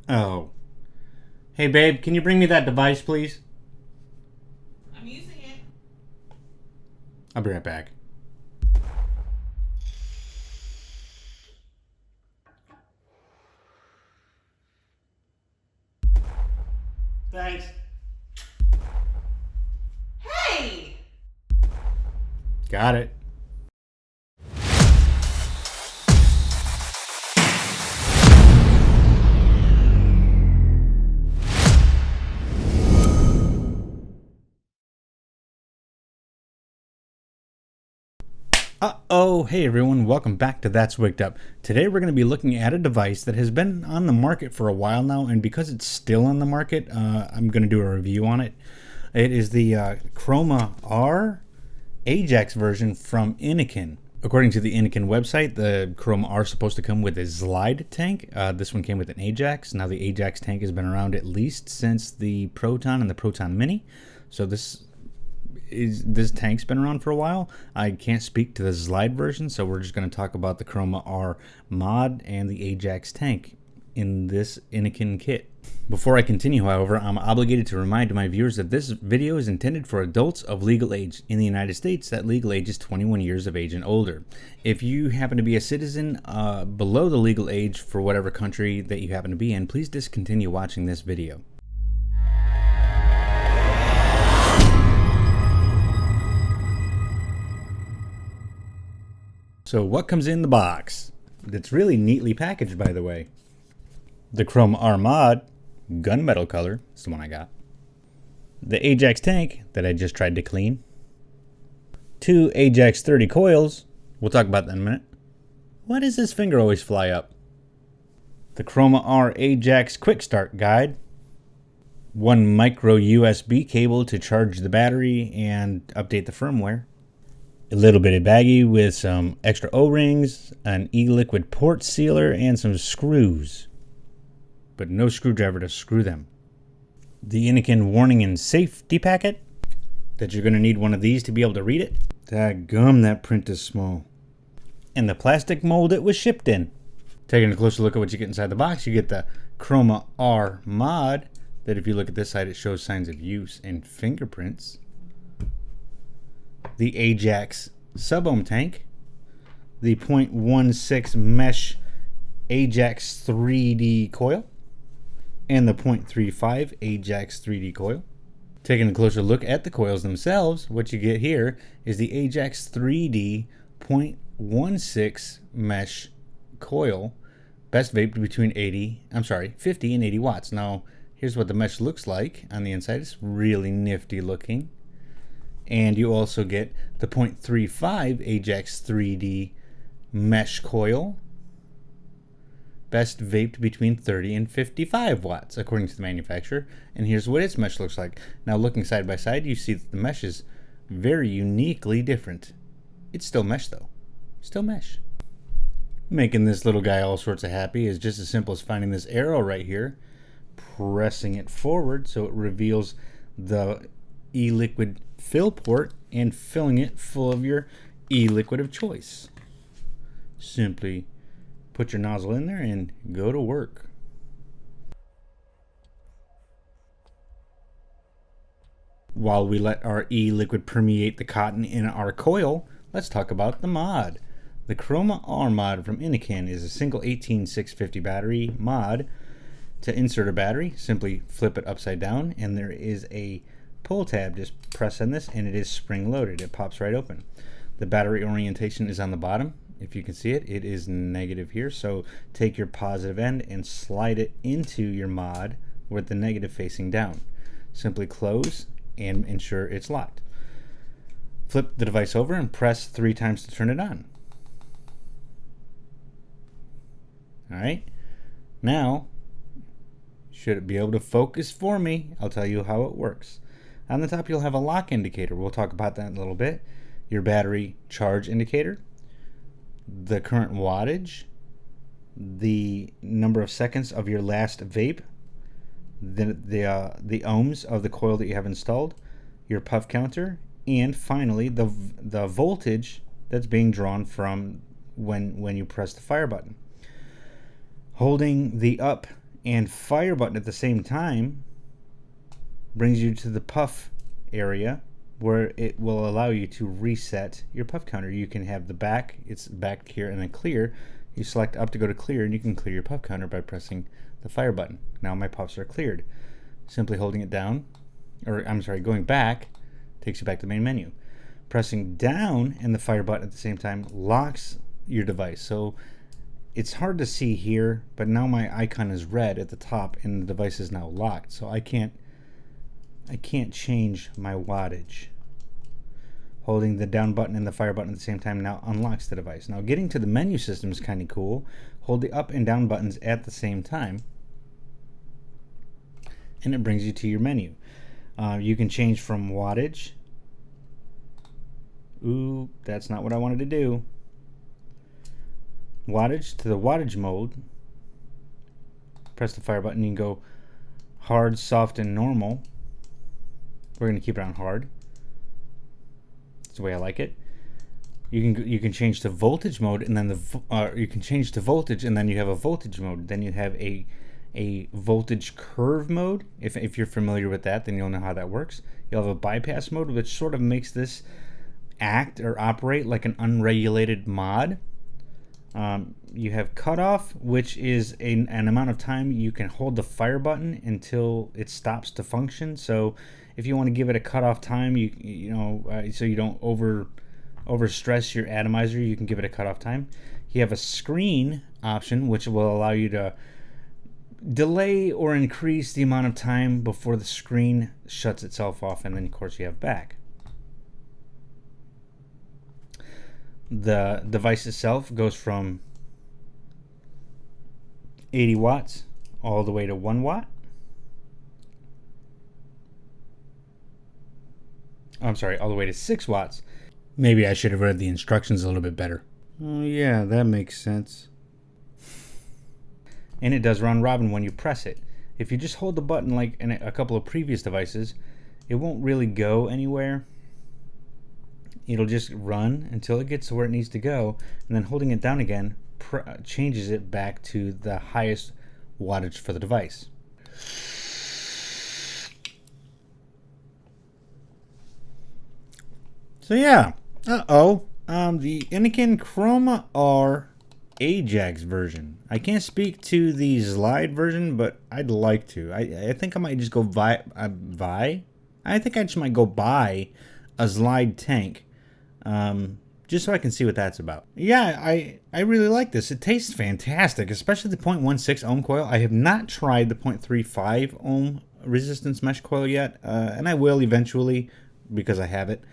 Oh. Hey, babe, can you bring me that device, please? I'm using it. I'll be right back. Thanks. Hey! Got it. Uh-oh, hey everyone, welcome back to That's Wicked Up. Today we're going to be looking at a device that has been on the market for a while now, and because it's still on the market, I'm going to do a review on it. It is the Kroma-R Ajax version from Innokin. According to the Innokin website, the Kroma-R is supposed to come with a slide tank. This one came with an Ajax. Now the Ajax tank has been around at least since the Proton and the Proton Mini. So this tank's been around for a while. I can't speak to the slide version, so we're just going to talk about the Kroma-R mod and the Ajax tank in this Innokin kit. Before I continue, however, I'm obligated to remind my viewers that this video is intended for adults of legal age. In the United States, that legal age is 21 years of age and older. If you happen to be a citizen below the legal age for whatever country that you happen to be in, please discontinue watching this video. So what comes in the box? It's really neatly packaged, by the way. The Kroma-R mod, gunmetal color, is the one I got. The Ajax tank that I just tried to clean. 2 Ajax 30 coils. We'll talk about that in a minute. Why does this finger always fly up? The Kroma-R Ajax quick start guide. 1 micro USB cable to charge the battery and update the firmware. A little bitty baggie with some extra O-rings, an e-liquid port sealer, and some screws. But no screwdriver to screw them. The Innokin warning and safety packet, that you're going to need one of these to be able to read it. Dadgum, that print is small. And the plastic mold it was shipped in. Taking a closer look at what you get inside the box, you get the Kroma-R mod, that if you look at this side, it shows signs of use and fingerprints. The Ajax sub-ohm tank, the 0.16 mesh Ajax 3D coil, and the 0.35 Ajax 3D coil. Taking a closer look at the coils themselves, what you get here is the Ajax 3D 0.16 mesh coil, best vaped between 50 and 80 watts. Now, here's what the mesh looks like on the inside. It's really nifty looking. And you also get the 0.35 Ajax 3D mesh coil, best vaped between 30 and 55 watts, according to the manufacturer. And here's what its mesh looks like. Now, looking side by side, you see that the mesh is very uniquely different. It's still mesh, though. Still mesh. Making this little guy all sorts of happy is just as simple as finding this arrow right here, pressing it forward so it reveals the e-liquid fill port and filling it full of your e-liquid of choice. Simply put your nozzle in there and go to work. While we let our e-liquid permeate the cotton in our coil, let's talk about the mod. The Kroma-R mod from Innokin is a single 18650 battery mod. To insert a battery, simply flip it upside down and there is a pull tab. Just press on this and it is spring loaded. It pops right open. The battery orientation is on the bottom. If you can see it, it is negative here. So take your positive end and slide it into your mod with the negative facing down. Simply close and ensure it's locked. Flip the device over and press 3 times to turn it on. Alright, now should it be able to focus for me? I'll tell you how it works. On the top you'll have a lock indicator. We'll talk about that in a little bit. Your battery charge indicator, the current wattage, the number of seconds of your last vape, the ohms of the coil that you have installed, your puff counter, and finally the voltage that's being drawn from when you press the fire button. Holding the up and fire button at the same time brings you to the puff area where it will allow you to reset your puff counter. You can have the back, it's back here, and then clear. You select up to go to clear, and you can clear your puff counter by pressing the fire button. Now my puffs are cleared. Simply holding it down, or I'm sorry, going back takes you back to the main menu. Pressing down and the fire button at the same time locks your device. So it's hard to see here, but now my icon is red at the top and the device is now locked. So I can't change my wattage. Holding the down button and the fire button at the same time now unlocks the device. Now getting to the menu system is kind of cool. Hold the up and down buttons at the same time and it brings you to your menu. You can change from wattage. Ooh, that's not what I wanted to do. Wattage to the wattage mode. Press the fire button. You can go hard, soft, and normal. We're going to keep it on hard. That's the way I like it. You can change to voltage mode, and then you can change to voltage, and then you have a voltage mode. Then you have a voltage curve mode. If you're familiar with that, then you'll know how that works. You'll have a bypass mode, which sort of makes this act or operate like an unregulated mod. You have cutoff, which is an amount of time you can hold the fire button until it stops to function. So if you want to give it a cutoff time, so you don't overstress your atomizer, you can give it a cutoff time. You have a screen option, which will allow you to delay or increase the amount of time before the screen shuts itself off, and then of course you have back. The device itself goes from 80 watts all the way to 1 watt. I'm sorry, all the way to 6 watts. Maybe I should have read the instructions a little bit better. Oh yeah, that makes sense. And it does round robin when you press it. If you just hold the button like in a couple of previous devices, it won't really go anywhere. It'll just run until it gets to where it needs to go, and then holding it down again changes it back to the highest wattage for the device. So yeah, the Innokin Kroma-R Ajax version. I can't speak to the slide version, but I'd like to. I think I might just go I think I just might go buy a slide tank. Just so I can see what that's about. Yeah, I really like this. It tastes fantastic, especially the 0.16 ohm coil. I have not tried the 0.35 ohm resistance mesh coil yet, and I will eventually because I have it.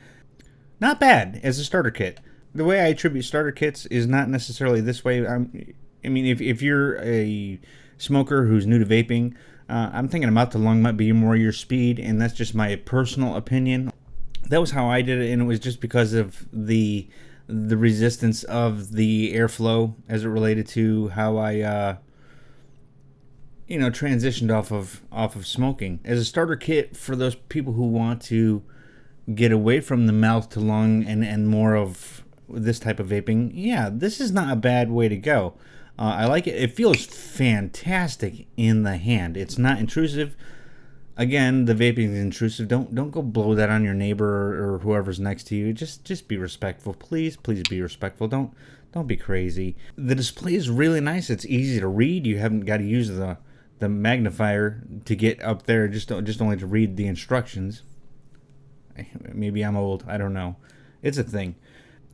Not bad as a starter kit. The way I attribute starter kits is not necessarily this way. I mean, if you're a smoker who's new to vaping, I'm thinking a mouth to lung might be more your speed, and that's just my personal opinion. That was how I did it, and it was just because of the resistance of the airflow as it related to how I transitioned off of smoking. As a starter kit for those people who want to get away from the mouth to lung and more of this type of vaping, yeah, this is not a bad way to go. I like it. It feels fantastic in the hand. It's not intrusive. Again, the vaping is intrusive. Don't go blow that on your neighbor or whoever's next to you. Just be respectful. Please be respectful. Don't be crazy. The display is really nice. It's easy to read. You haven't got to use the magnifier to get up there. Just only to read the instructions. Maybe I'm old. I don't know. It's a thing.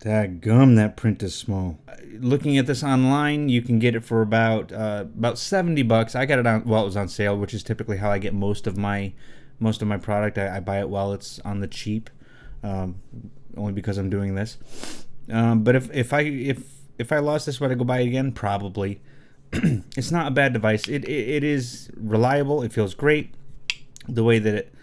Dadgum, that print is small. Looking at this online, you can get it for about $70. I got it on, well, it was on sale, which is typically how I get most of my product. I buy it while it's on the cheap, only because I'm doing this. But if I lost this, would I go buy it again? Probably. It's not a bad device. It is reliable. It feels great. The way that it.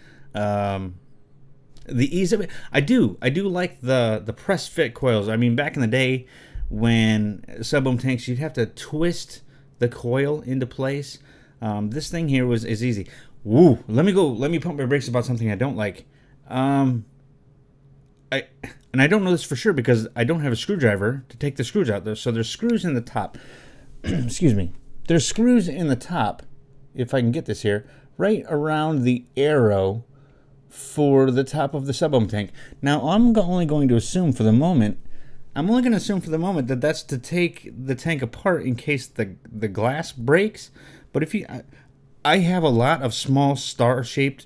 The ease of it, I do like the press fit coils. I mean, back in the day when sub-ohm tanks, you'd have to twist the coil into place. This thing here is easy. Woo! Let me pump my brakes about something I don't like. I don't know this for sure because I don't have a screwdriver to take the screws out there. So there's screws in the top. Excuse me. There's screws in the top if I can get this here, right around the arrow for the top of the sub-ohm tank. Now, I'm only going to assume for the moment, that that's to take the tank apart in case the glass breaks. But if I have a lot of small star-headed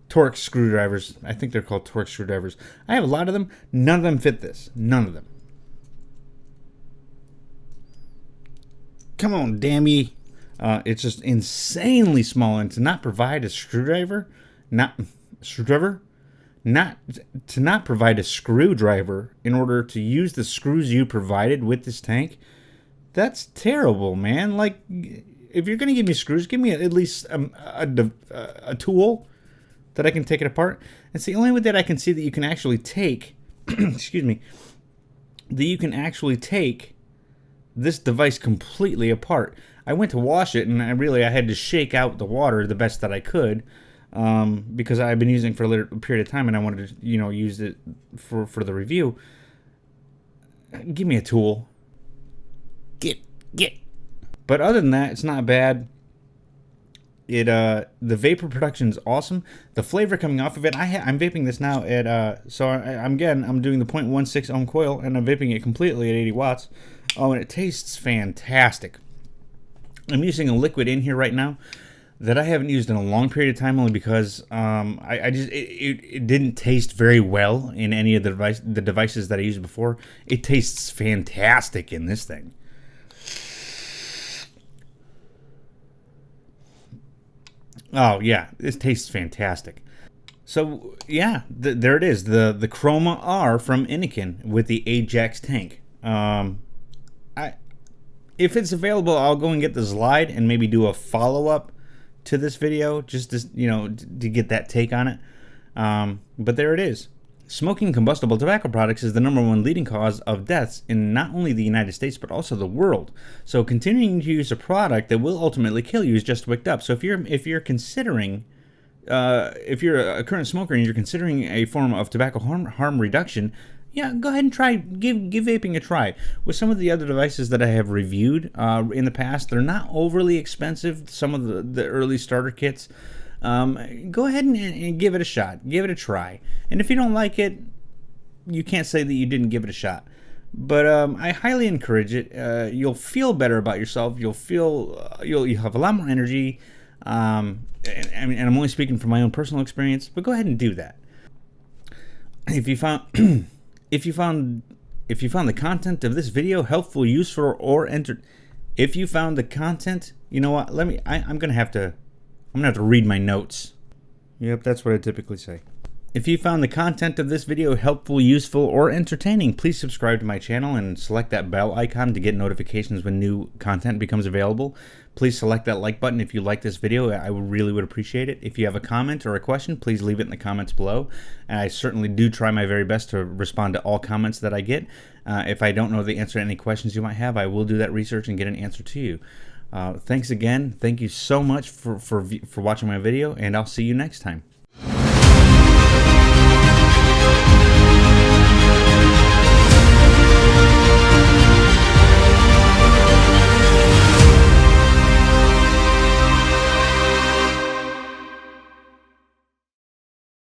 torque screwdrivers. I think they're called torque screwdrivers. I have a lot of them. None of them fit this. None of them. Come on, damn ye. It's just insanely small, and to not provide a screwdriver, not provide a screwdriver in order to use the screws you provided with this tank, that's terrible, man. Like, if you're gonna give me screws, give me at least a tool that I can take it apart. It's the only way that I can see that you can actually take, excuse me, that you can actually take this device completely apart. I went to wash it, and I had to shake out the water the best that I could, because I've been using it for a little period of time, and I wanted to, use it for the review. Give me a tool. Get. But other than that, it's not bad. The vapor production is awesome. The flavor coming off of it, I'm vaping this now at I'm doing the 0.16 ohm coil, and I'm vaping it completely at 80 watts. Oh, and it tastes fantastic. I'm using a liquid in here right now that I haven't used in a long period of time, only because it didn't taste very well in any of the devices that I used before. It tastes fantastic in this thing. Oh yeah, this tastes fantastic. So yeah, there it is, the Kroma-R from Innokin with the Ajax tank. If it's available, I'll go and get the slide and maybe do a follow-up to this video, just to get that take on it. But there it is. Smoking combustible tobacco products is the #1 leading cause of deaths in not only the United States but also the world. So continuing to use a product that will ultimately kill you is just wicked up. So if you're considering, if you're a current smoker and you're considering a form of tobacco harm reduction, yeah, go ahead and give vaping a try. With some of the other devices that I have reviewed in the past, they're not overly expensive. Some of the early starter kits. Go ahead and give it a shot. Give it a try. And if you don't like it, you can't say that you didn't give it a shot. But I highly encourage it. You'll feel better about yourself. You'll have a lot more energy. And I'm only speaking from my own personal experience. But go ahead and do that. If you found the content of this video helpful, useful, or if you found the content, you know what? I'm gonna have to read my notes. Yep, that's what I typically say. If you found the content of this video helpful, useful, or entertaining, please subscribe to my channel and select that bell icon to get notifications when new content becomes available. Please select that like button if you like this video. I really would appreciate it. If you have a comment or a question, please leave it in the comments below. And I certainly do try my very best to respond to all comments that I get. If I don't know the answer to any questions you might have, I will do that research and get an answer to you. Thanks again. Thank you so much for watching my video, and I'll see you next time.